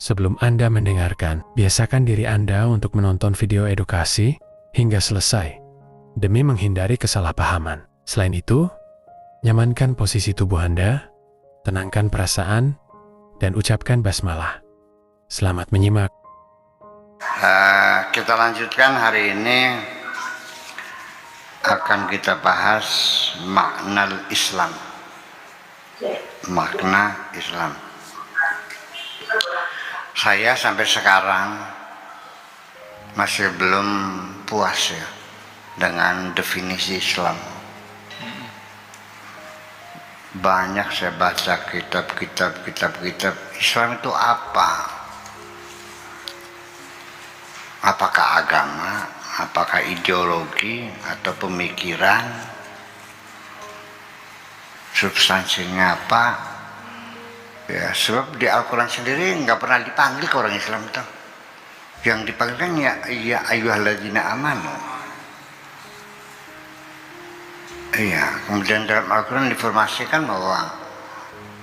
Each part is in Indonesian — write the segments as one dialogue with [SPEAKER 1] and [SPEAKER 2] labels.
[SPEAKER 1] Sebelum Anda mendengarkan, biasakan diri Anda untuk menonton video edukasi hingga selesai, demi menghindari kesalahpahaman. Selain itu, nyamankan posisi tubuh Anda, tenangkan perasaan, dan ucapkan basmalah. Selamat menyimak.
[SPEAKER 2] Kita lanjutkan hari ini, akan kita bahas makna Islam. Makna Islam. Saya sampai sekarang masih belum puas ya dengan definisi Islam. Banyak saya baca kitab Islam itu apa? Apakah agama, apakah ideologi atau pemikiran? Substansinya apa? Ya, sebab di Al-Quran sendiri nggak pernah dipanggil ke orang Islam itu. Yang dipanggil kan ya ayyuhalladzina amanu. Iya, kemudian dalam Al-Quran diinformasikan bahwa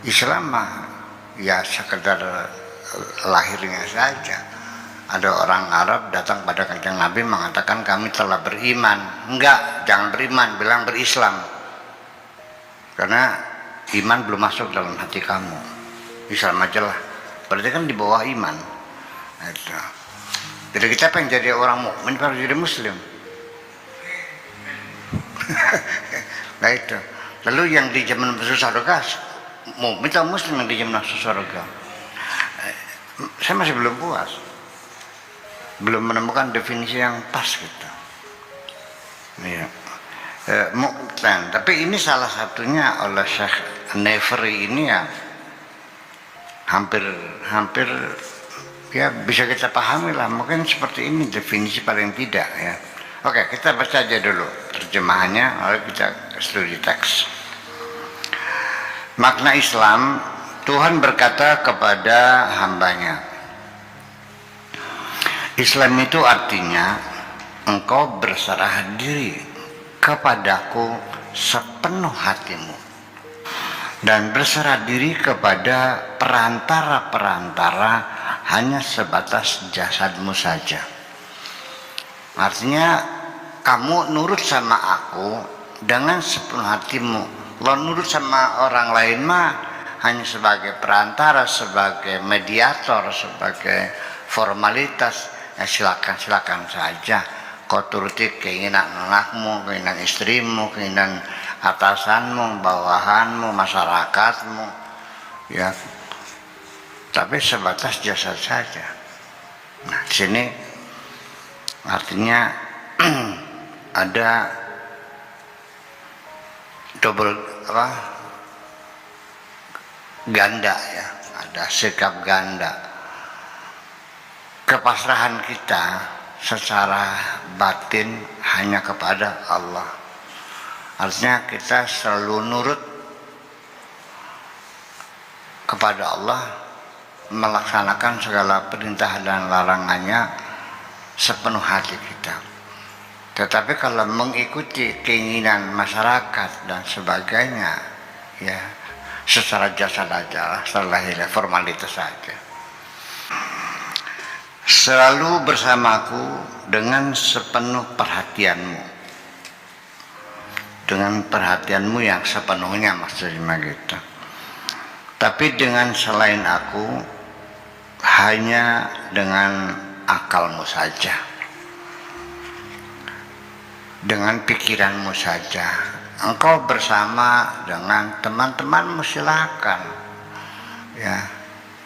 [SPEAKER 2] Islam mah ya sekedar lahirnya saja. Ada orang Arab datang pada Kanjeng Nabi mengatakan kami telah beriman. Enggak, jangan beriman, bilang berislam. Karena iman belum masuk dalam hati kamu. Islam aja lah. Berarti kan di bawah iman. Itu. Jadi kita pengen jadi orang mukmin harus jadi muslim. Nah itu. Lalu yang di zaman masuk surga, mukmin atau muslim yang di zaman masuk surga? Saya masih belum puas. Belum menemukan definisi yang pas gitu. Iya. Mukmin. Tapi ini salah satunya oleh Syekh Nefri ini ya. Hampir ya bisa kita pahami lah, mungkin seperti ini definisi paling tidak ya. Oke, kita baca aja dulu terjemahannya, lalu kita studi teks. Makna Islam, Tuhan berkata kepada hambanya, Islam itu artinya engkau berserah diri kepadaku sepenuh hatimu dan berserah diri kepada perantara-perantara hanya sebatas jasadmu saja. Artinya kamu nurut sama aku dengan sepenuh hatimu. Lo nurut sama orang lain mah hanya sebagai perantara, sebagai mediator, sebagai formalitas. Ya silakan saja. Kau turuti keinginan anakmu, keinginan istrimu, keinginan atasanmu, bawahanmu, masyarakatmu, ya. Tapi sebatas jasad saja. Nah, di sini artinya ada double ganda ya, ada sikap ganda. Kepasrahan kita secara batin hanya kepada Allah. Artinya kita selalu nurut kepada Allah, melaksanakan segala perintah dan larangannya sepenuh hati kita. Tetapi kalau mengikuti keinginan masyarakat dan sebagainya, ya secara jasad aja lah, secara lahir formalitas saja. Selalu bersamaku dengan sepenuh perhatianmu. Dengan perhatianmu yang sepenuhnya maksudnya gitu. Tapi dengan selain aku, hanya dengan akalmu saja. Dengan pikiranmu saja. Engkau bersama dengan teman-temanmu silakan. Ya,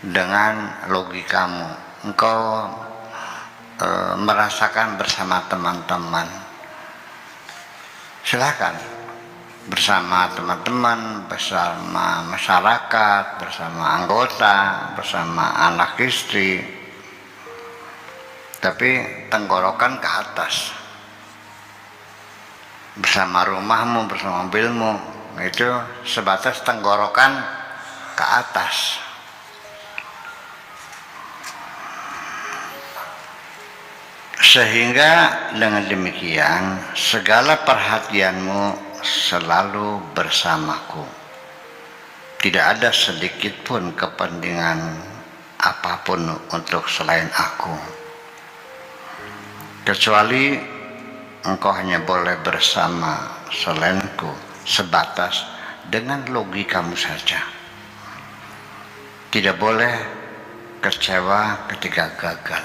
[SPEAKER 2] dengan logikamu. Engkau merasakan bersama teman-teman. Silakan bersama teman-teman, bersama masyarakat, bersama anggota, bersama anak istri. Tapi tenggorokan ke atas. Bersama rumahmu, bersama mobilmu, itu sebatas tenggorokan ke atas. Sehingga dengan demikian segala perhatianmu selalu bersamaku. Tidak ada sedikit pun kepentingan apapun untuk selain aku, kecuali engkau hanya boleh bersama selainku sebatas dengan logikamu saja. Tidak boleh kecewa ketika gagal.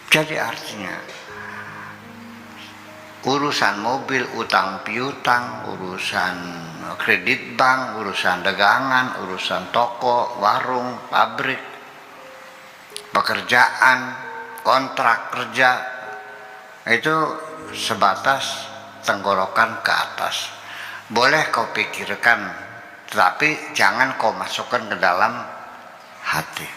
[SPEAKER 2] Jadi artinya urusan mobil, utang piutang, urusan kredit bank, urusan dagangan, urusan toko, warung, pabrik, pekerjaan, kontrak kerja, itu sebatas tenggorokan ke atas. Boleh kau pikirkan, tetapi jangan kau masukkan ke dalam hati.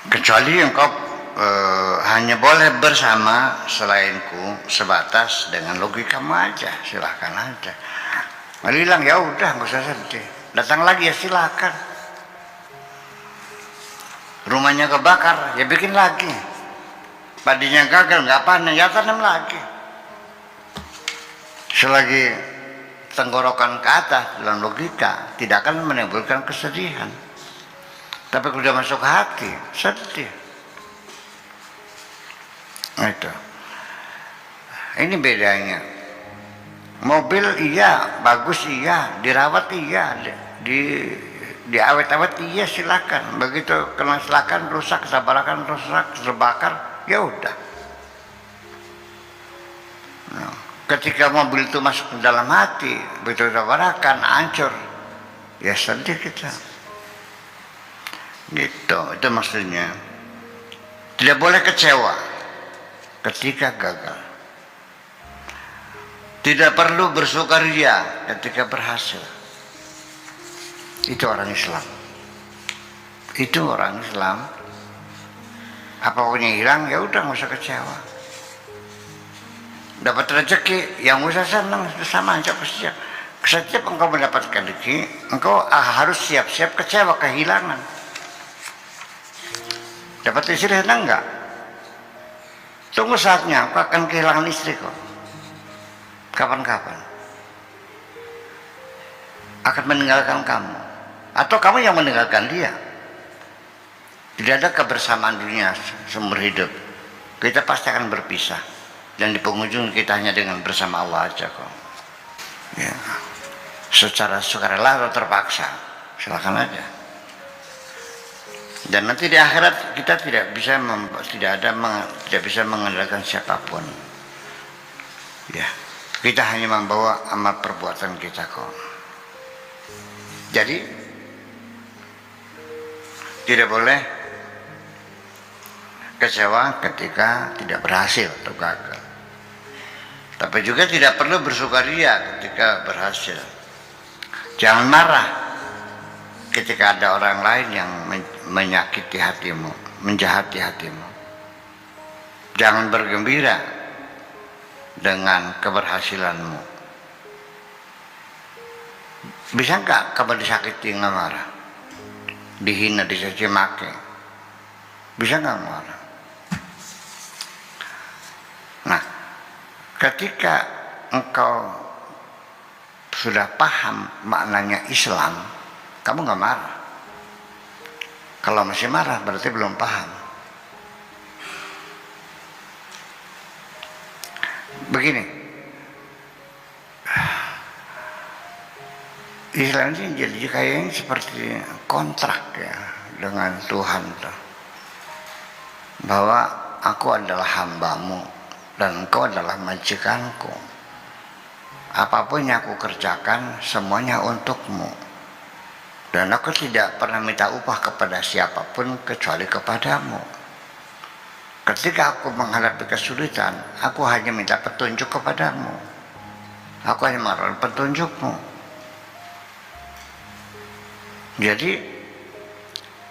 [SPEAKER 2] Kecuali engkau hanya boleh bersama selainku sebatas dengan logikamu aja, silahkan aja. Lalu bilang ya udah nggak usah sedih, datang lagi ya silakan. Rumahnya kebakar ya bikin lagi, padinya gagal nggak panen ya tanam lagi. Selagi tenggorokan ke atas dalam logika tidak akan menimbulkan kesedihan. Tapi kalau sudah masuk hati sedih. Itu. Ini bedanya. Mobil iya, bagus iya, dirawat iya, diawet-awet iya silakan. Begitu kena silakan rusak, tabrakan rusak, terbakar, ya udah. Nah, ketika mobil itu masuk ke dalam hati, begitu tabrakan, hancur, ya sedih kita. Gitu, itu maksudnya. Tidak boleh kecewa ketika gagal. Tidak perlu bersukaria ketika berhasil. Itu orang Islam. Itu orang Islam. Apapun yang hilang ya udah nggak usah kecewa. Dapat rezeki yang usah senang sama aja kesiap. Setiap engkau mendapatkan rezeki, engkau harus siap-siap kecewa kehilangan. Dapat istri senang enggak? Tunggu saatnya engkau akan kehilangan istri kok. Kapan-kapan akan meninggalkan kamu, atau kamu yang meninggalkan dia. Tidak ada kebersamaan dunia seumur hidup. Kita pasti akan berpisah, dan di penghujung kita hanya dengan bersama Allah aja kok. Ya. Secara sukarela atau terpaksa, silakan aja. Dan nanti di akhirat kita tidak bisa mengandalkan siapapun. Ya. Kita hanya membawa amal perbuatan kita kok. Jadi tidak boleh kecewa ketika tidak berhasil atau gagal. Tapi juga tidak perlu bersukaria ketika berhasil. Jangan marah ketika ada orang lain yang menyakiti hatimu, menjahati hatimu. Jangan bergembira dengan keberhasilanmu. Bisa enggak kamu disakiti nggak marah, dihina, dicaci maki? Bisa nggak marah? Nah, ketika engkau sudah paham maknanya Islam, kamu nggak marah. Kalau masih marah berarti belum paham. Begini, Islam ini jadi kayaknya seperti kontrak ya dengan Tuhan tuh, bahwa aku adalah hambamu dan engkau adalah majikanku. Apapun yang aku kerjakan semuanya untukmu, dan aku tidak pernah minta upah kepada siapapun kecuali kepadamu. Ketika aku menghadapi kesulitan, aku hanya minta petunjuk kepadamu. Aku hanya mengharapkan petunjukmu. Jadi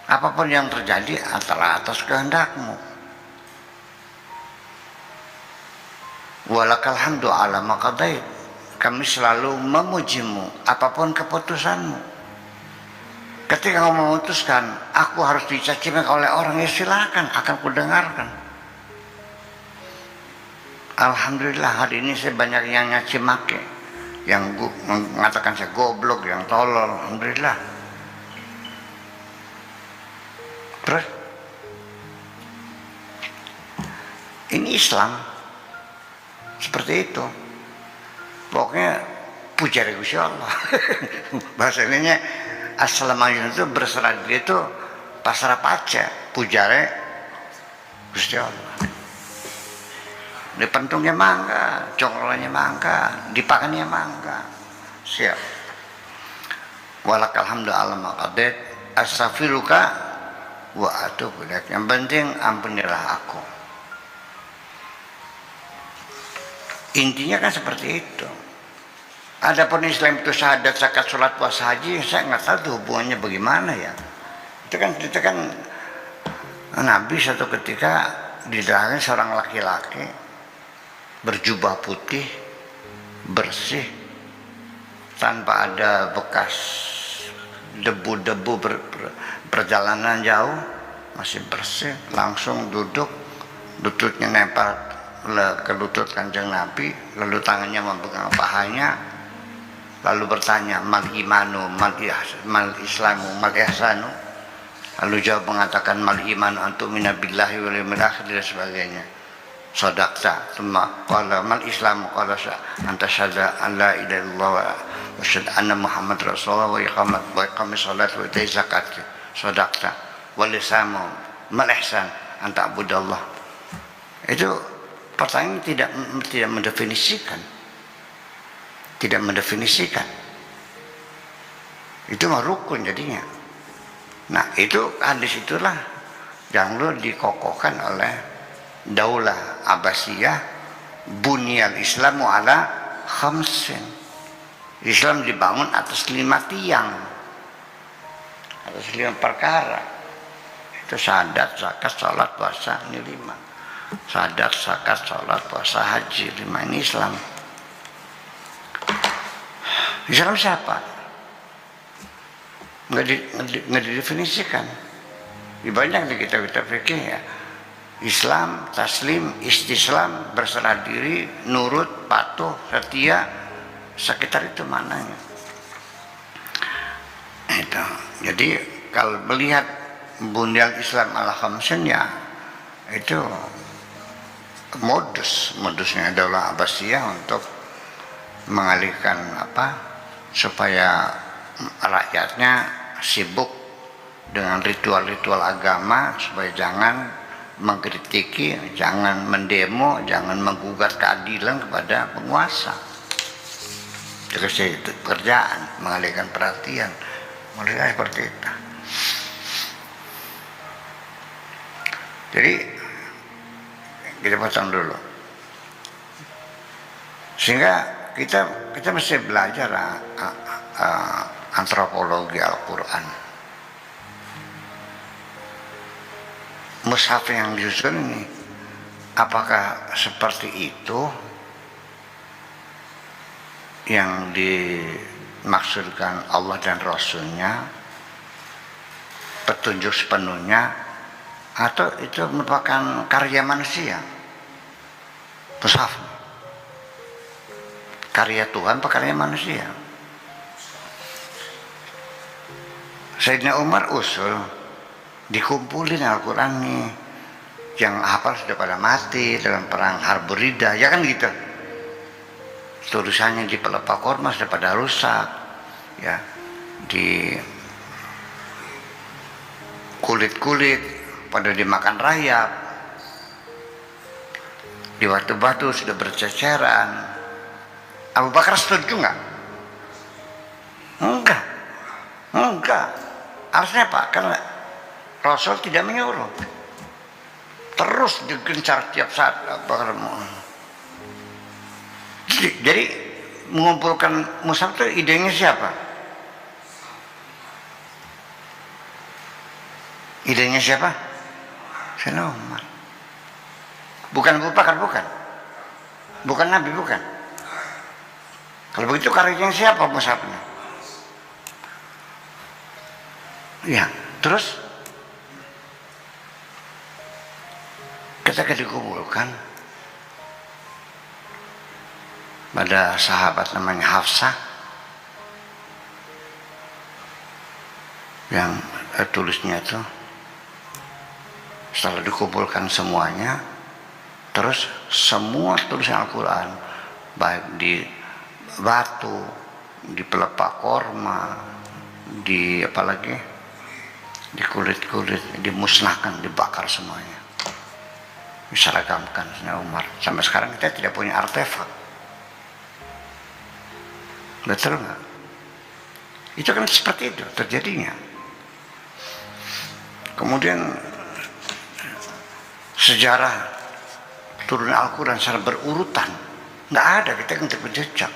[SPEAKER 2] apapun yang terjadi adalah atas kehendakmu. Walakal hamdu ala ma qadait. Kami selalu memujimu apapun keputusanmu. Ketika kamu memutuskan aku harus dicaci maki oleh orang, ya silakan, akan kudengarkan. Alhamdulillah hari ini saya banyak yang nyaci maki, yang mengatakan saya goblok, yang tolol, alhamdulillah. Terus ini Islam seperti itu. Pokoknya puja Gusti Allah. Bahasa ininya assalamualaikum itu berserah diri itu pasrah paca, pujare Gusti Allah. Dipentungnya mangga, congkrolnya mangga, dipakannya mangga. Siap. Walakal hamdu ala ma qadat, astaghfiruka wa atubu ilaik. Yang penting ampunilah aku. Intinya kan seperti itu. Adapun Islam itu syahadat, zakat, sholat, puasa, haji, saya nggak tahu tuh hubungannya bagaimana ya. Itu kan Nabi satu ketika didatangi seorang laki-laki berjubah putih, bersih, tanpa ada bekas debu-debu perjalanan jauh, masih bersih, langsung duduk, lututnya nempel ke lutut Kanjeng Nabi, lalu tangannya memegang pahanya, lalu bertanya, mal imanu, mal islamu, mal ihsanu, lalu jawab mengatakan mal imanu antu minabillahi wal yawmil akhir dan sebagainya. Sadaqta, thumma qala mal islamu, qala anta syahada an la ilaha illallah wa syahada anna Muhammad Rasulullah wa iqamis salat wa ita'i zakat. Sadaqta wal islamu mal ihsan anta abudallah. Itu pertanyaan tidak mendefinisikan. Tidak mendefinisikan. Itu mah rukun jadinya. Nah, itu hadis itulah yang lu dikokohkan oleh Daulah Abbasiyah, bunyal Islamu ala khamsin. Islam dibangun atas 5 tiang, atas 5 perkara. Itu syahadat, zakat, sholat, puasa, ini 5. Syahadat, zakat, sholat, puasa, haji, 5 ini Islam. Islam siapa? Nggak didefinisikan. Di banyak di kitab-kitab fikih ya. Islam, taslim, istislam, berserah diri, nurut, patuh, setia, sekitar itu mananya. Itu. Jadi kalau melihat bunyal Islam ala khamsin ya itu modusnya Daulah Abbasiyah untuk mengalihkan supaya rakyatnya sibuk dengan ritual-ritual agama, supaya jangan mengkritiki, jangan mendemo, jangan menggugat keadilan kepada penguasa. Jadi itu pekerjaan, mengalihkan perhatian, menurut seperti itu. Jadi kita potong dulu, sehingga kita mesti belajar antropologi Al-Quran. Mushaf yang disusun ini apakah seperti itu yang dimaksudkan Allah dan Rasulnya, petunjuk sepenuhnya, atau itu merupakan karya manusia? Mushaf karya Tuhan atau karya manusia? Sayyidina Umar usul dikumpulin Al-Quran nih, yang hafal sudah pada mati dalam perang Harbur Riddah, ya kan gitu. Tulisannya di pelepah korma sudah pada rusak, ya, di kulit-kulit pada dimakan rayap, di batu-batu sudah berceceran. Abu Bakar setuju nggak? Enggak. Harusnya Pak, karena Rasul tidak menyuruh. Terus digencar tiap saat. Jadi mengumpulkan mushaf itu idenya siapa? Idenya siapa? Sayyidina Umar. Bukan Abu Bakar, bukan Nabi, bukan. Kalau begitu karyanya siapa mushafnya? Ya, terus ketika dikumpulkan, Ada sahabat namanya Hafsah yang tulisnya itu setelah dikumpulkan semuanya, terus semua tulisan Al-Quran, baik di batu, di pelepah korma, di apalagi di kulit-kulit, dimusnahkan, dibakar semuanya, diseragamkan Sayyidina Umar. Sampai sekarang kita tidak punya artefak. Betul nggak? Itu kan seperti itu terjadinya. Kemudian sejarah turun Al-Quran secara berurutan nggak ada, kita untuk berjejak.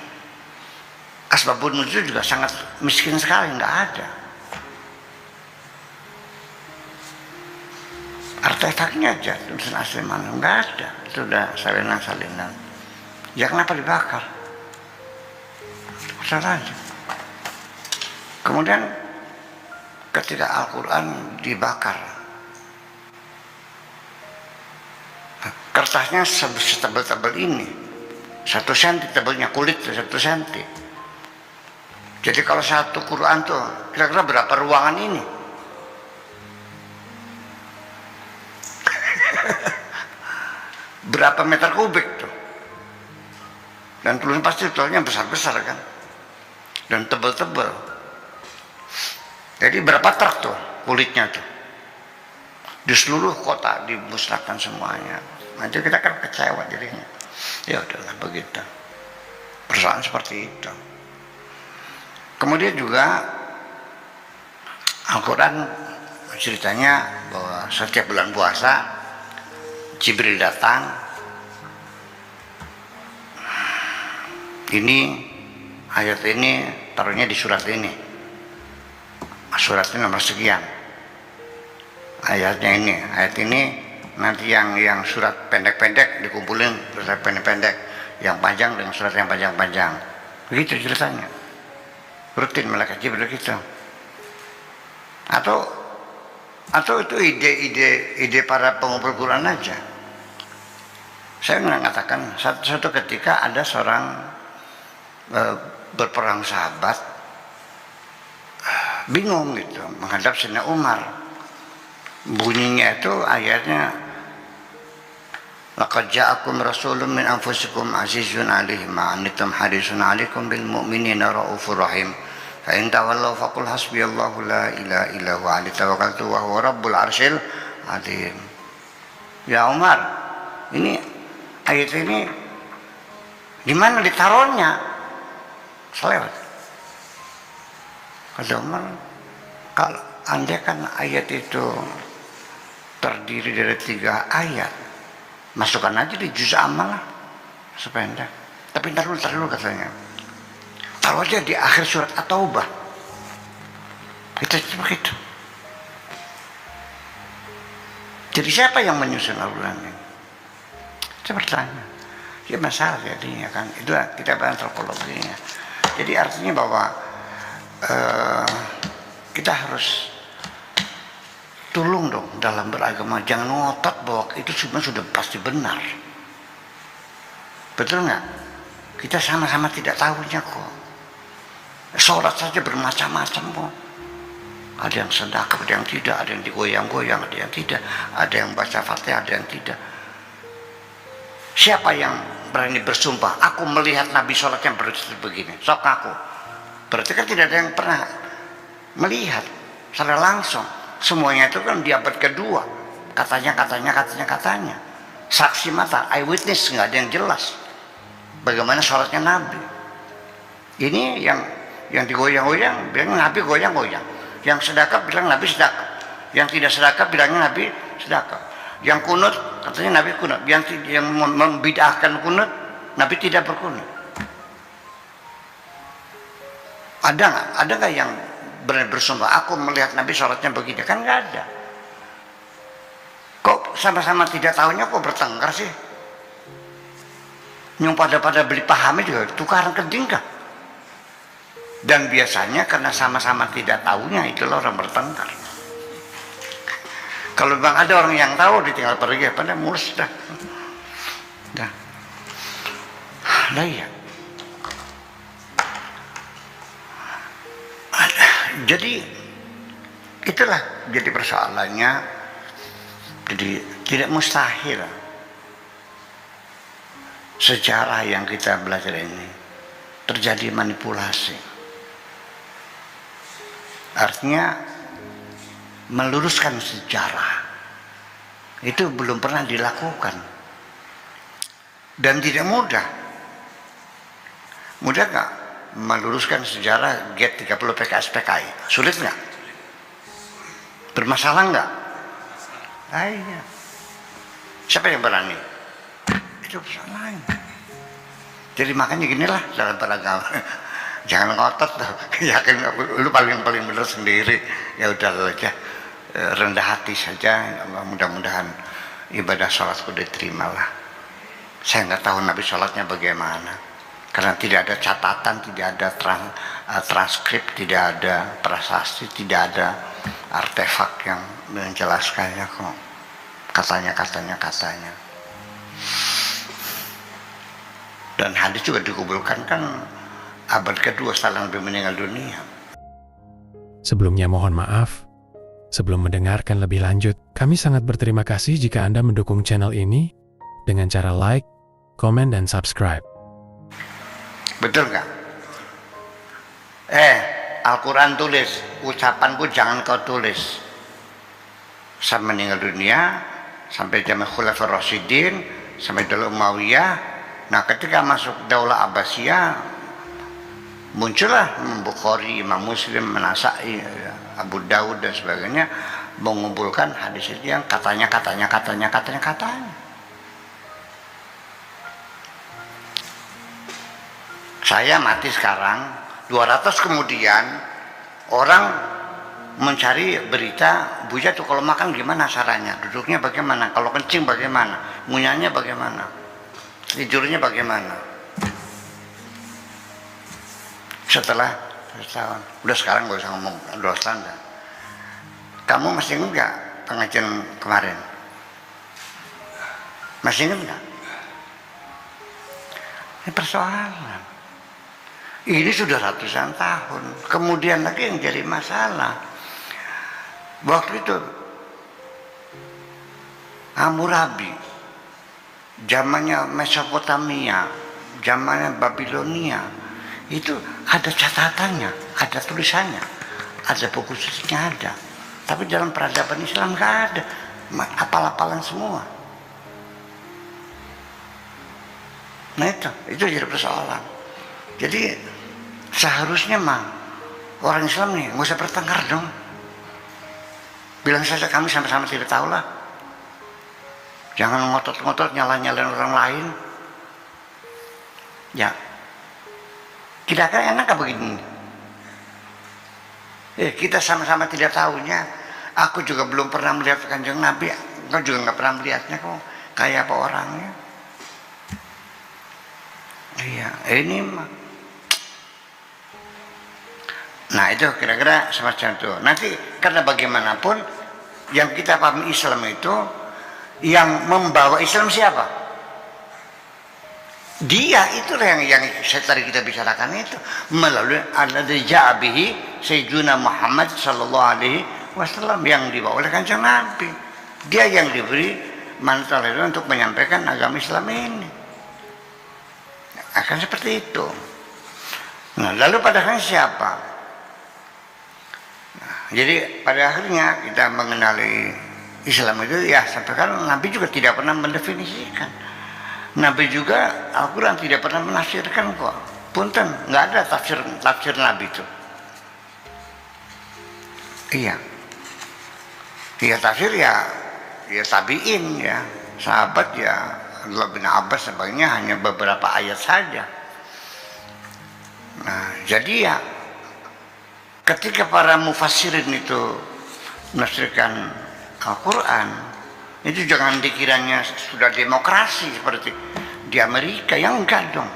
[SPEAKER 2] Asbabun nuzul juga sangat miskin sekali, nggak ada. Artefaknya aja tulisan asli mana nggak ada, itu udah salinan. Ya kenapa dibakar? Masalahnya. Kemudian ketika Al-Quran dibakar, kertasnya setebal-tebal ini, 1 senti tebalnya, kulit 1 senti. Jadi kalau satu Quran tuh kira-kira berapa ruangan ini? Berapa meter kubik tuh? Dan tulisan pasti tulisannya besar-besar kan, dan tebal-tebal. Jadi berapa truk tuh kulitnya tuh? Di seluruh kota dimusnahkan semuanya. Nanti kita kan kecewa dirinya. Ya udahlah begitu. Persoalan seperti itu. Kemudian juga Al-Quran ceritanya bahwa setiap bulan puasa Jibril datang. Ini ayat ini taruhnya di surat ini. Suratnya nomor sekian. Ayat ini nanti yang surat pendek-pendek dikumpulin, surat pendek-pendek, yang panjang dengan surat yang panjang-panjang. Begitu ceritanya. Rutin malaikat Jibril gitu. Atau itu ide para pengumpul Quran aja. Saya mengatakan satu ketika ada seorang berperang sahabat bingung gitu menghadap Sayyidina Umar. Bunyinya itu ayatnya, laqad ja'akum rasulun min anfusikum azizun 'alaihi ma anittum harisun 'alaikum bil mu'minina raufur rahim. Fa in tawallaw faqul hasbiyallahu la ilaha illa huwa 'alaihi tawakkaltu wa huwa rabbul arsyil 'azim. Ya Umar, ini ayat ini di mana ditaruhnya? Selewat. Kata Umar, kalau andai kan ayat itu terdiri dari 3 ayat, masukkan aja di juz amal lah, sependek. Tapi ntar dulu katanya, taruh aja di akhir surat At-Taubah. Itu begitu. Jadi siapa yang menyusun Al-Quran ini? Saya bertanya. Ya masalah jadinya kan, itu kita bahas antropologinya. Jadi artinya bahwa kita harus tolong dong dalam beragama, jangan ngotot bahwa itu sebenarnya sudah pasti benar. Betul nggak? Kita sama-sama tidak tahunya kok. Sholat saja bermacam-macam kok. Ada yang sedekah, ada yang tidak, ada yang digoyang-goyang, ada yang tidak, ada yang baca Fatihah, ada yang tidak. Siapa yang berani bersumpah, aku melihat Nabi sholatnya begini, sok aku. Berarti kan tidak ada yang pernah melihat secara langsung. Semuanya itu kan di abad kedua, katanya. Saksi mata, eyewitness, nggak ada yang jelas bagaimana sholatnya Nabi. Ini yang digoyang-goyang bilang Nabi goyang-goyang, yang sedekah bilang Nabi sedekah, yang tidak sedekah bilangnya Nabi sedekah, yang kunut katanya Nabi kunut, yang membid'ahkan kunut Nabi tidak berkunut. Ada nggak yang berani bersumpah aku melihat Nabi sholatnya begini? Kan nggak ada. Kok sama-sama tidak tahunya kok bertengkar sih? Yang pada beli pahamnya juga tukaran keding kah? Dan biasanya karena sama-sama tidak tahunya itulah orang bertengkar. Kalau memang ada orang yang tahu ditinggal pergi, pada mulus dah. Lah iya. Jadi itulah jadi persoalannya. Jadi tidak mustahil sejarah yang kita belajar ini terjadi manipulasi. Artinya meluruskan sejarah itu belum pernah dilakukan dan tidak mudah. Mudah nggak meluruskan sejarah G30 PKS PKI? Sulit nggak? Bermasalah nggak? Iya. Siapa yang berani? Itu persoalannya. Jadi makanya ginilah dalam beragama. Jangan ngotot loh. Yakin lu paling benar sendiri. Ya udah aja, rendah hati saja. Mudah-mudahan ibadah sholatku diterima lah. Saya nggak tahu Nabi sholatnya bagaimana, karena tidak ada catatan, tidak ada transkrip, tidak ada prasasti, tidak ada artefak yang menjelaskannya kok. Katanya. Dan hadis juga dikumpulkan kan abad kedua setelah Nabi meninggal dunia.
[SPEAKER 1] Sebelumnya mohon maaf, sebelum mendengarkan lebih lanjut, kami sangat berterima kasih jika Anda mendukung channel ini dengan cara like, komen, dan subscribe.
[SPEAKER 2] Betul nggak? Al-Quran tulis, ucapanku jangan kau tulis. Saya meninggal dunia, sampai zaman Khulafaur Rasyidin, sampai Daulah Umayyah. Nah ketika masuk Daulah Abbasiyah, muncullah Bukhari, Imam Muslim, An-Nasa'i, Abu Dawud dan sebagainya mengumpulkan hadis itu yang katanya. Saya mati sekarang, 200 kemudian orang mencari berita, Buya tuh kalau makan gimana caranya, duduknya bagaimana, kalau kencing bagaimana, ngunyahnya bagaimana, tidurnya bagaimana. Setelah setahun, udah sekarang gak usah ngomong 2 tahun dah. Kamu masih ingat gak pengajian kemarin? Masih ingat gak? Ini persoalan. Ini sudah ratusan tahun. Kemudian lagi yang jadi masalah, waktu itu Hammurabi, zamannya Mesopotamia, zamannya Babilonia, itu ada catatannya, ada tulisannya, ada buku sucinya ada. Tapi dalam peradaban Islam nggak ada, apal-apalan semua. Nah itu jadi persoalan. Jadi seharusnya mah orang Islam nih nggak usah bertengkar dong. Bilang saja kami sama-sama tidak tahu lah. Jangan ngotot-ngotot nyalain orang lain. Ya, tidak akan enak apa begini. Kita sama-sama tidak tahunya. Aku juga belum pernah melihat Kanjeng Nabi. Engkau juga nggak pernah melihatnya kok. Kayak apa orangnya? Iya, ini mah. Nah itu kira-kira semacam itu. Nanti karena bagaimanapun yang kita pahami Islam itu, yang membawa Islam siapa? Dia itulah yang tadi kita bicarakan itu, melalui alladzi ja'a bihi Sayyiduna Muhammad sallallahu alaihi wasallam, yang dibawa oleh Kanjeng Nabi. Dia yang diberi mandat untuk menyampaikan agama Islam ini. Akan seperti itu. Nah, lalu pada akhirnya siapa? Nah, jadi pada akhirnya kita mengenali Islam itu ya sampai sekarang Nabi juga tidak pernah mendefinisikan. Nabi juga Al-Quran tidak pernah menafsirkan kok. Punten, nggak ada tafsir Nabi itu. Iya. Iya tafsir ya tabiin ya, sahabat ya, Abdullah bin Abbas sebagainya, hanya beberapa ayat saja. Nah, jadi ya ketika para mufassirin itu menafsirkan Al-Quran, itu jangan dikiranya sudah demokrasi seperti di Amerika, yang enggak dong.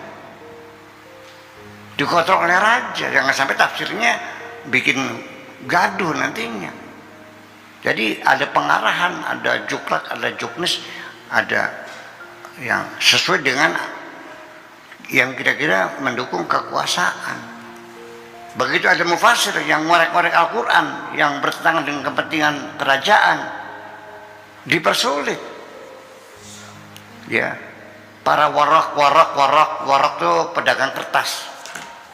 [SPEAKER 2] Dikontrol oleh raja, jangan sampai tafsirnya bikin gaduh nantinya. Jadi ada pengarahan, ada juklak, ada juknis, ada yang sesuai dengan yang kira-kira mendukung kekuasaan. Begitu ada mufasir yang ngorek-ngorek Al-Quran yang bertentangan dengan kepentingan kerajaan, dipersulit. Ya, para warak tuh pedagang kertas,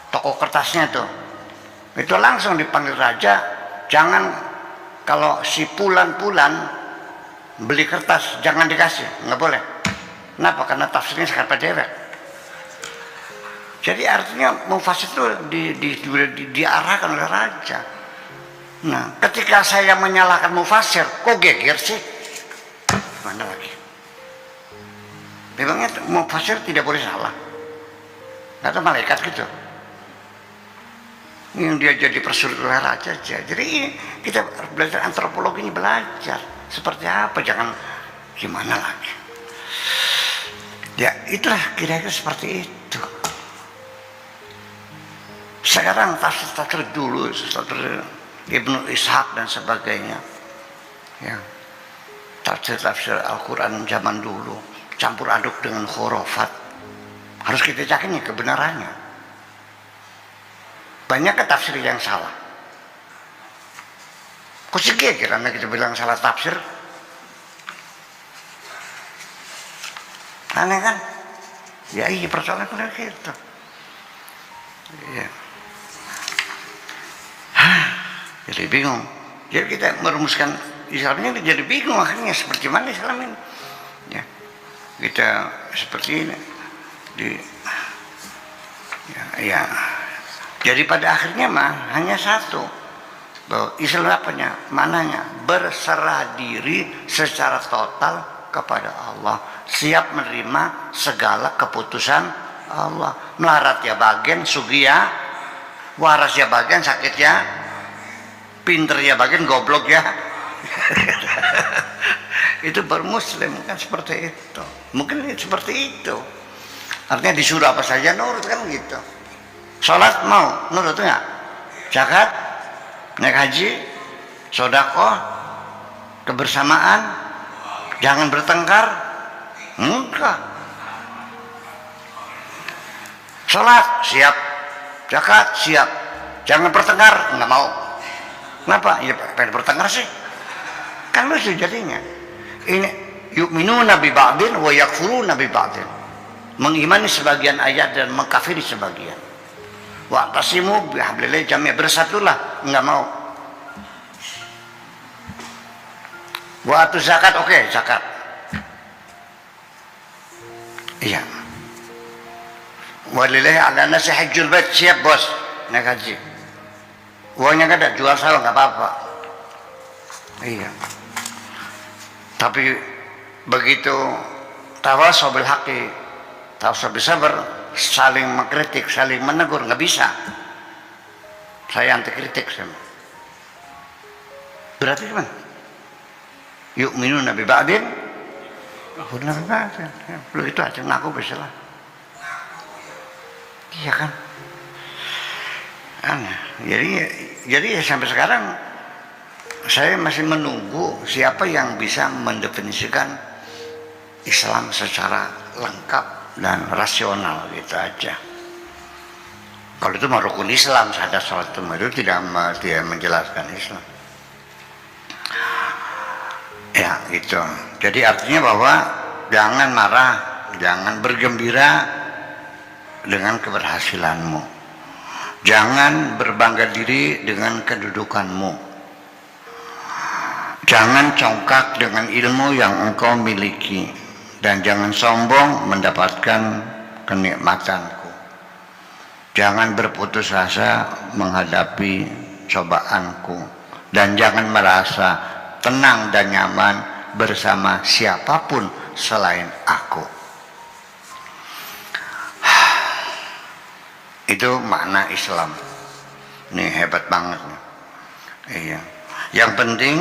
[SPEAKER 2] toko kertasnya tuh, itu langsung dipanggil raja. Jangan, kalau si pulan beli kertas jangan dikasih, nggak boleh. Kenapa? Karena tafsirnya sangat dewek. Jadi artinya mufasir itu diarahkan oleh raja. Nah, ketika saya menyalahkan mufasir, kok geger sih? Mana lagi? Memangnya mufasir tidak boleh salah? Kata malaikat gitu. Yang dia jadi persulit oleh raja aja. Jadi kita belajar antropologi ini, belajar seperti apa, jangan gimana lagi. Ya itulah kira-kira seperti itu. Sekarang tafsir dulu, tafsir Ibnu Ishaq dan sebagainya, ya, tafsir Al-Quran zaman dulu campur aduk dengan khurafat. Harus kita yakini kebenarannya. Banyak tafsir yang salah. Kok sih kira-kira kita bilang salah tafsir? Aneh kan? Ya iya, persoalan kayak gitu. Ya. Jadi bingung. Jadi kita merumuskan Islamnya jadi bingung akhirnya, seperti mana Islam ini. Ya. Kita seperti ini. Ya. Jadi pada akhirnya mah hanya satu, bahwa Islam apanya? Mananya? Berserah diri secara total kepada Allah, siap menerima segala keputusan Allah. Melarat ya bagian, sugi ya, waras ya bagian, sakit ya, pinter ya bagian, goblok ya. Itu bermuslim kan seperti itu. Mungkin seperti itu. Artinya disuruh apa saja nurut kan gitu. Sholat mau nurut enggak? Zakat, naik haji, sedekah, kebersamaan, jangan bertengkar, enggak. Sholat siap, zakat siap, jangan bertengkar, enggak mau. Kenapa? Ya pengen bertengkar sih. Kan lucu jadinya. Ini yu'minuna bi ba'din wa yakfuruna bi ba'din. Mengimani sebagian ayat dan mengkafiri sebagian. Wa tasimu bihablillah jami', bersatulah, enggak mau. Wa atu zakat, oke, zakat. Iya. Walillahi ala nasi hajjul bait, siap bos, naik haji. Uangnya kan ada, jual sawah nggak apa-apa. Iya. Tapi begitu tawasaw bil haqqi, tawasaw bis sabr, saling mengkritik, saling menegur, nggak bisa. Saya anti kritik sama. Berarti gimana? Yu'minuna bi ba'din, benar banget. Begitu aja, ngaku bisa lah. Iya kan? Aneh. Jadi sampai sekarang saya masih menunggu siapa yang bisa mendefinisikan Islam secara lengkap dan rasional, gitu aja. Kalau itu mah rukun Islam, syahadat, salat, itu tidak menjelaskan Islam. Ya gitu. Jadi artinya bahwa jangan marah, jangan bergembira dengan keberhasilanmu. Jangan berbangga diri dengan kedudukanmu. Jangan congkak dengan ilmu yang engkau miliki. Dan jangan sombong mendapatkan kenikmatanku. Jangan berputus asa menghadapi cobaanku. Dan jangan merasa tenang dan nyaman bersama siapapun selain aku. Itu makna Islam. Ini hebat banget. Iya. Yang penting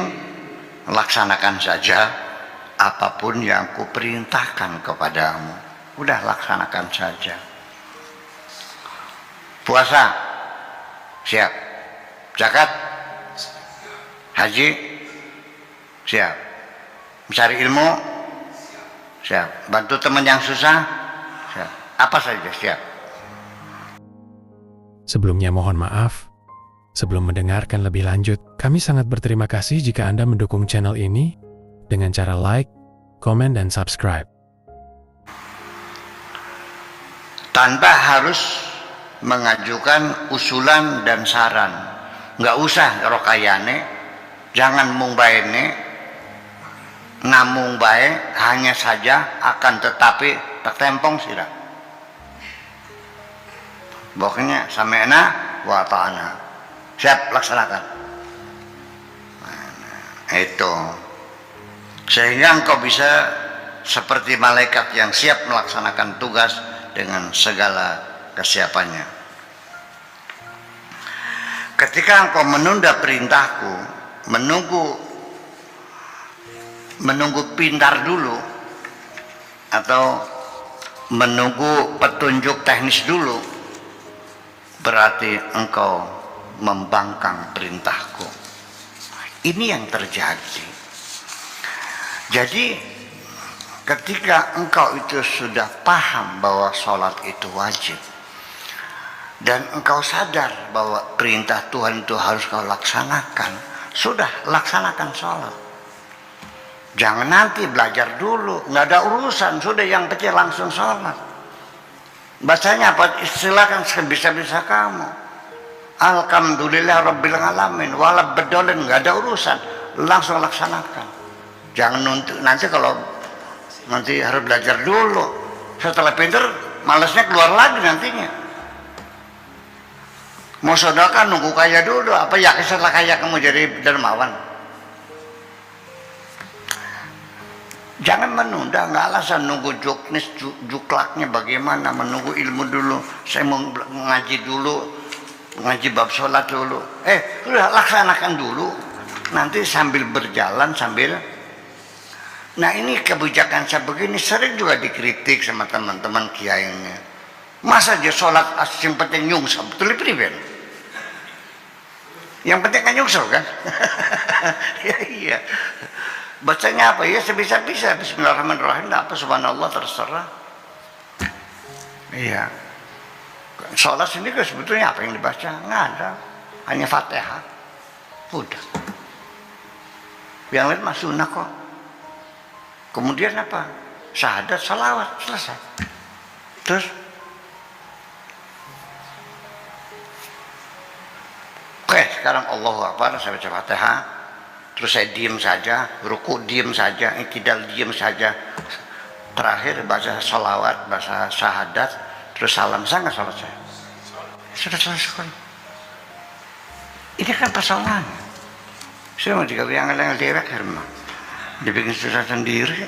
[SPEAKER 2] laksanakan saja apapun yang kuperintahkan kepadamu. Udah laksanakan saja. Puasa siap. Zakat, haji siap. Mencari ilmu siap. Bantu teman yang susah siap. Apa saja siap.
[SPEAKER 1] Sebelumnya mohon maaf Sebelum mendengarkan lebih lanjut, kami sangat berterima kasih jika Anda mendukung channel ini dengan cara like, komen, dan subscribe.
[SPEAKER 2] Tanpa harus mengajukan usulan dan saran. Nggak usah rokayane, jangan mungbaene, namung bae, hanya saja akan tetapi tertempong sira. Pokoknya samena wa ta'ana. Siap, laksanakan. Itu. Sehingga engkau bisa seperti malaikat yang siap melaksanakan tugas dengan segala kesiapannya. Ketika engkau menunda perintahku, menunggu pintar dulu, atau menunggu petunjuk teknis dulu, berarti engkau membangkang perintahku. Ini yang terjadi. Jadi ketika engkau itu sudah paham bahwa sholat itu wajib, dan engkau sadar bahwa perintah Tuhan itu harus kau laksanakan, sudah laksanakan sholat. Jangan nanti belajar dulu, nggak ada urusan, sudah yang penting langsung sholat. Bacanya apa? Silakan sebisa-bisa kamu. Alhamdulillah Rabbil Alamin, walab bedolen, nggak ada urusan, langsung laksanakan. Jangan nanti kalau nanti harus belajar dulu, setelah pinter malasnya keluar lagi nantinya. Mau sedekah nunggu kaya dulu, apa yakin setelah kaya kamu jadi dermawan? Jangan menunda, nggak alasan nunggu juknis, juklaknya bagaimana, menunggu ilmu dulu, saya mau ngaji dulu, ngaji bab sholat dulu. Udah laksanakan dulu, nanti sambil berjalan sambil. Nah ini kebijakan saya begini sering juga dikritik sama teman-teman kiainya. Masa dia sholat yang penting nyungsel, betul priben. Yang penting kan nyungsel kan? Ya iya. Bacanya apa ya sebisa-bisa, Bismillahirrahmanirrahim, apa subhanallah terserah. Iya. Sholat sendiri sebetulnya apa yang dibaca? Nggak ada, hanya Fatihah. Udah. Yang lain mah sunnah kok. Kemudian apa? Syahadat, salawat, selesai. Terus oke, sekarang Allahu Akbar, saya baca Fatihah. Terus saya diam saja, ruku diam saja, iktidal diam saja. Terakhir baca salawat, baca syahadat, terus salam. Saya nggak salat saya. Sudah selesai. Ini kan persoalan. Saya mau dikatakan yang dewek herma. Dibikin susah sendiri.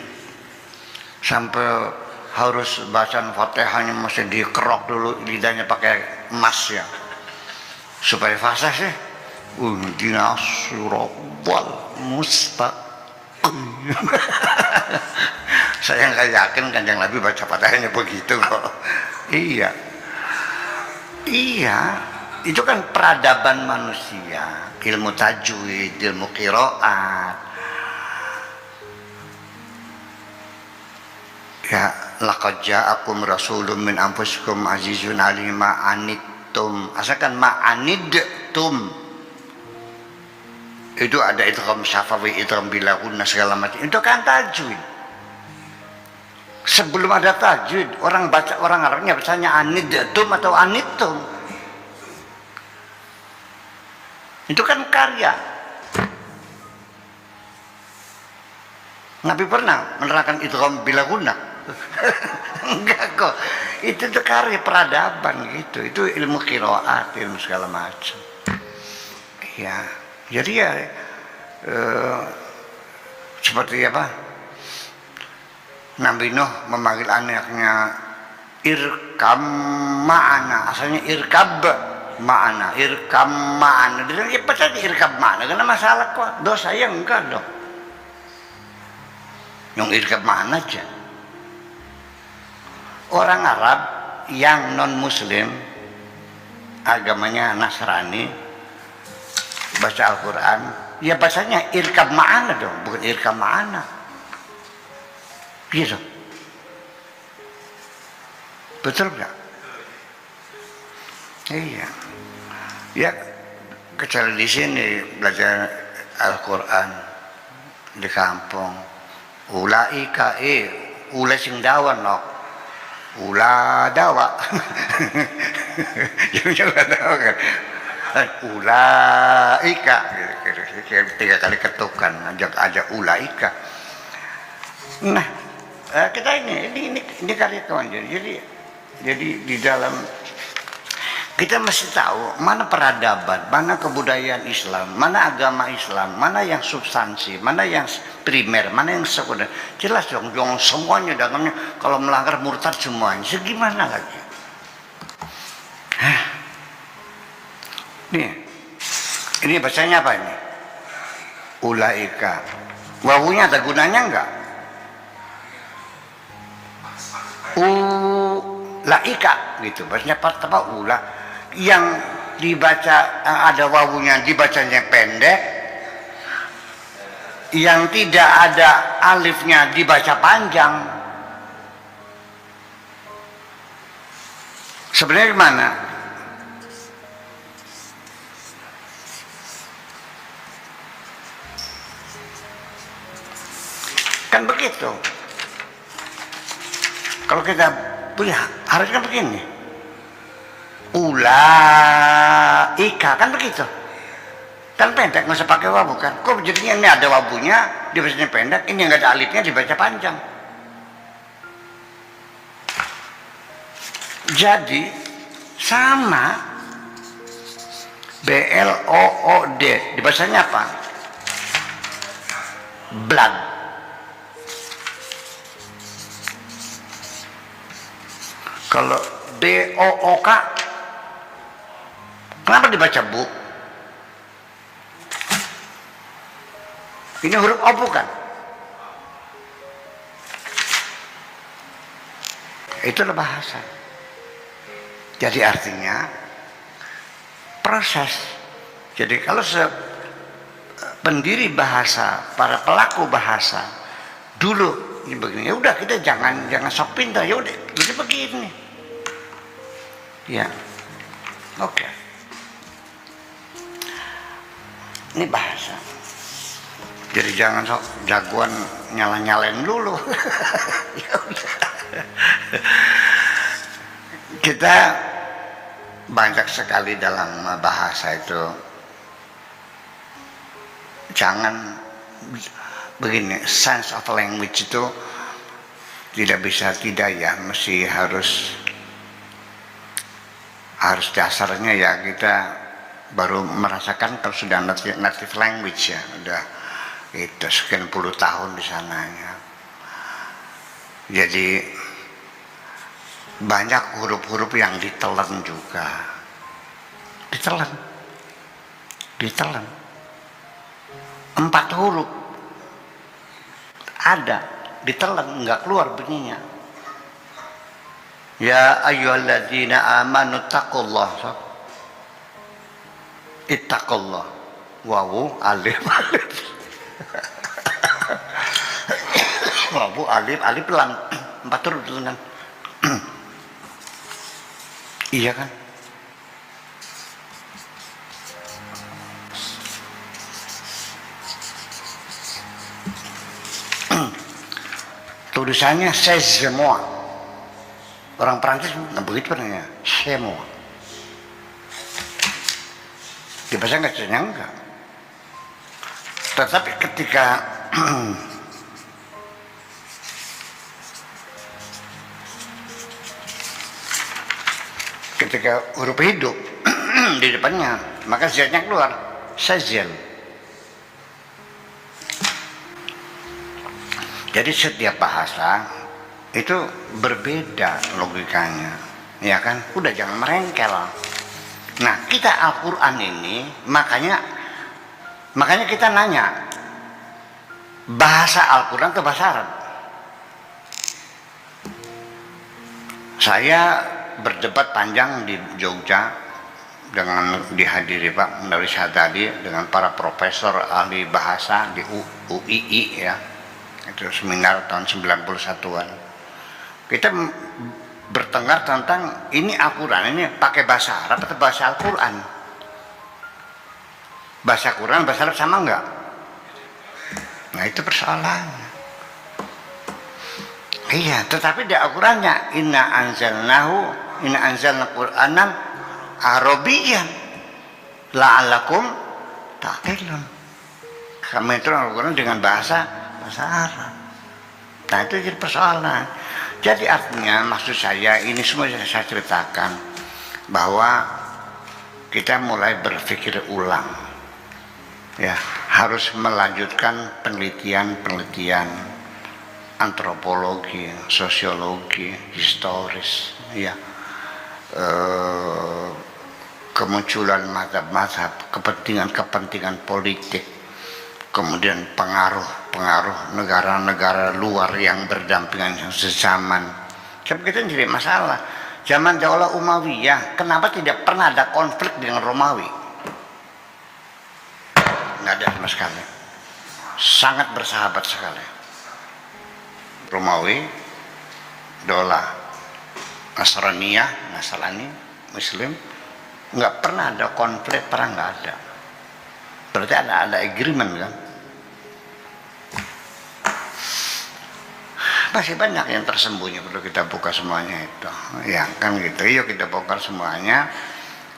[SPEAKER 2] Sampai harus bacaan Fatihahnya masih dikerok dulu, lidahnya pakai emas ya. Supaya fasih sih. Uhdina siratal mustaqim. Saya nggak yakin Kanjeng Nabi baca Fatihahnya begitu kok. Iya, itu kan peradaban manusia, ilmu tajwid, ilmu qiraat. Ya, laqad ja'akum rasulun min anfusikum azizun 'alaihi ma anittum. Asalkan ma anidtum. Itu ada idgham syafawi, idgham bilahunna segala macam. Itu kan tajwid. Sebelum ada tajwid, orang Arabnya bacanya anidtum atau anittum. Itu kan karya. Nabi pernah menerangkan idgham bilahunna? Enggak kok. Itu tuh karya peradaban gitu. Itu ilmu qiraat, ilmu segala macam. Ya. Jadi ya seperti apa? Nabi Nuh memanggil anaknya irkam ma'ana, asalnya irkab ma'ana, irkam ma'ana. Dia ya saja irkab ma'ana, karena masalah kok dosa ya enggak dong. Yang irkab ma'ana aja. Orang Arab yang non Muslim, agamanya Nasrani, baca Al-Quran, ya bacanya irkab ma'ana dong, bukan irkab ma'ana. Gitu. Betul nggak? Iya. Ya, kecuali di sini belajar Al-Quran di kampung. Ulaika ula sing dawan no. Ula dawa. Jangan dawa kan. Ulaika 3 kali ketukan ajak ulaika. Nah, kita ini kali kawan. Jadi di dalam kita mesti tahu mana peradaban, mana kebudayaan Islam, mana agama Islam, mana yang substansi, mana yang primer, mana yang sekunder. Jelas dong, semuanya dalamnya kalau melanggar murtad semuanya. Segimana lagi? Ini bacanya apa ini? Ulaika. Wawunya ada gunanya enggak? Ulaika gitu. Bacanya apa? Ula. Yang dibaca ada wawunya dibacanya pendek, yang tidak ada alifnya dibaca panjang. Sebenarnya gimana? Kan begitu. Kalau kita punya harusnya begini. Ulaika kan begitu, kan pendek, nggak usah pakai wawu kan. Kok jadinya ini ada wabunya dibacanya pendek, ini nggak ada alifnya dibaca panjang. Jadi sama BLOOD dibacanya apa? Blood. Kalau BOOK kenapa dibaca bu? Ini huruf O bukan? Itulah bahasa. Jadi artinya proses. Jadi kalau pendiri bahasa, para pelaku bahasa dulu ini begini, ya udah kita jangan sok pintar, ya udah jadi begini. Ya, oke. Ini bahasa. Jadi jangan sok jagoan nyalain dulu. Ya udah. Kita banyak sekali dalam bahasa itu. Jangan begini, sense of language itu tidak bisa tidak ya, mesti harus dasarnya ya kita baru merasakan kalau sudah native language ya, udah itu sekian puluh tahun di sananya. Jadi banyak huruf-huruf yang ditelan juga, ditelan 4 huruf ada ditelan, nggak keluar bunyinya. Ya ayyuhalladzina amanu taqullah, ittaqullah, wawu alif wawu alif lam 4 huruf kan. Iya kan? Tulisannya c'est moi. Orang Prancis nggak begitu namanya, c'est moi. Di bahasa Inggrisnya enggak. Tetapi ketika huruf hidup di depannya, maka z-nya keluar, sazel. Jadi setiap bahasa itu berbeda logikanya, ya kan? Udah jangan merengkel. Nah, kita Al-Quran ini makanya kita nanya bahasa Al-Quran ke bahasa Arab. Saya berdebat panjang di Jogja dengan dihadiri Pak Munawir Syahadadi dengan para profesor ahli bahasa di UII ya. Itu seminar tahun 91-an. Kita bertengkar tentang ini Al-Quran ini pakai bahasa Arab atau bahasa Al-Quran. Bahasa Quran, bahasa Arab sama enggak? Nah itu persoalannya. Iya, tetapi di Al-Qurannya inna anzalna Qur'anan Arabiyyan la'allakum ta'qilun. Kami itu Al-Quran dengan bahasa Arab. Nah itu jadi persoalan. Jadi artinya maksud saya ini semua saya ceritakan bahwa kita mulai berpikir ulang, ya harus melanjutkan penelitian antropologi, sosiologi, historis, ya kemunculan mazhab-mazhab, kepentingan politik, kemudian pengaruh negara-negara luar yang berdampingan sezaman. Sebab kita jadi masalah. Zaman Daulah Umayyah, kenapa tidak pernah ada konflik dengan Romawi? Nggak ada sama sekali. Sangat bersahabat sekali. Romawi, Daulah Nasrani, Muslim, nggak pernah ada konflik, perang nggak ada. Berarti ada agreement kan? Masih banyak yang tersembunyi, perlu kita buka semuanya itu. Ya kan gitu, yuk kita bongkar semuanya.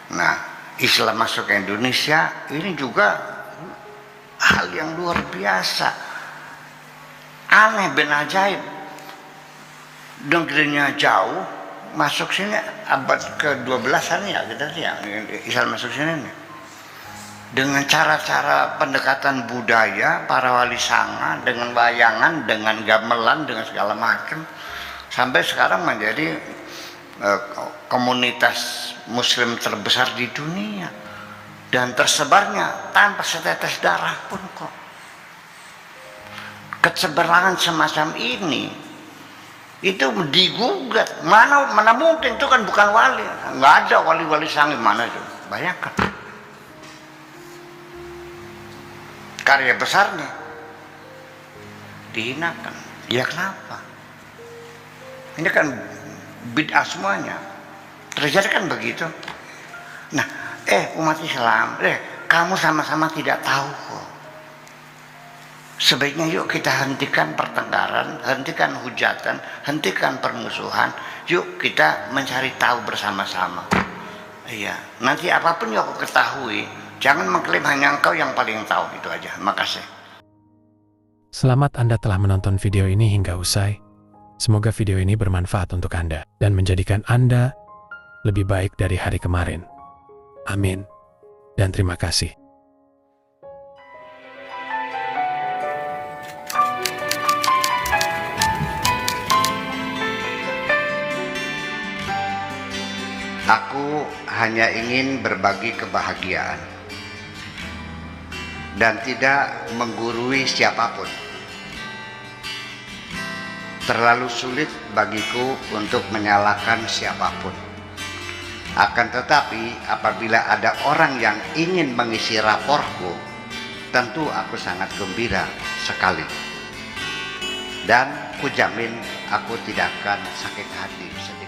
[SPEAKER 2] Nah, Islam masuk ke Indonesia ini juga hal yang luar biasa. Aneh ben ajaib. Negerinya jauh, masuk sini abad ke-12an ya kita lihat Islam masuk sini nih. Dengan cara-cara pendekatan budaya para wali sanga, dengan wayangan, dengan gamelan, dengan segala macam, sampai sekarang menjadi komunitas muslim terbesar di dunia dan tersebarnya tanpa setetes darah pun kok. Keseberangan semacam ini itu digugat, mana mungkin, itu kan bukan wali, nggak ada wali-wali sanga, mana itu, bayangkan karya besarnya dihinakan. Ya kenapa? Ini kan bid'ah semuanya, terjadi kan begitu. Nah umat Islam, kamu sama-sama tidak tahu kok. Sebaiknya yuk kita hentikan pertengkaran, hentikan hujatan, hentikan permusuhan. Yuk kita mencari tahu bersama-sama. Iya, nanti apapun yang aku ketahui, jangan mengklaim hanya engkau yang paling tahu, itu aja. Makasih.
[SPEAKER 1] Selamat Anda telah menonton video ini hingga usai. Semoga video ini bermanfaat untuk Anda dan menjadikan Anda lebih baik dari hari kemarin. Amin. Dan terima kasih.
[SPEAKER 2] Aku hanya ingin berbagi kebahagiaan dan tidak menggurui siapapun. Terlalu sulit bagiku untuk menyalahkan siapapun. Akan tetapi apabila ada orang yang ingin mengisi raportku, tentu aku sangat gembira sekali. Dan kujamin aku tidak akan sakit hati sedikit.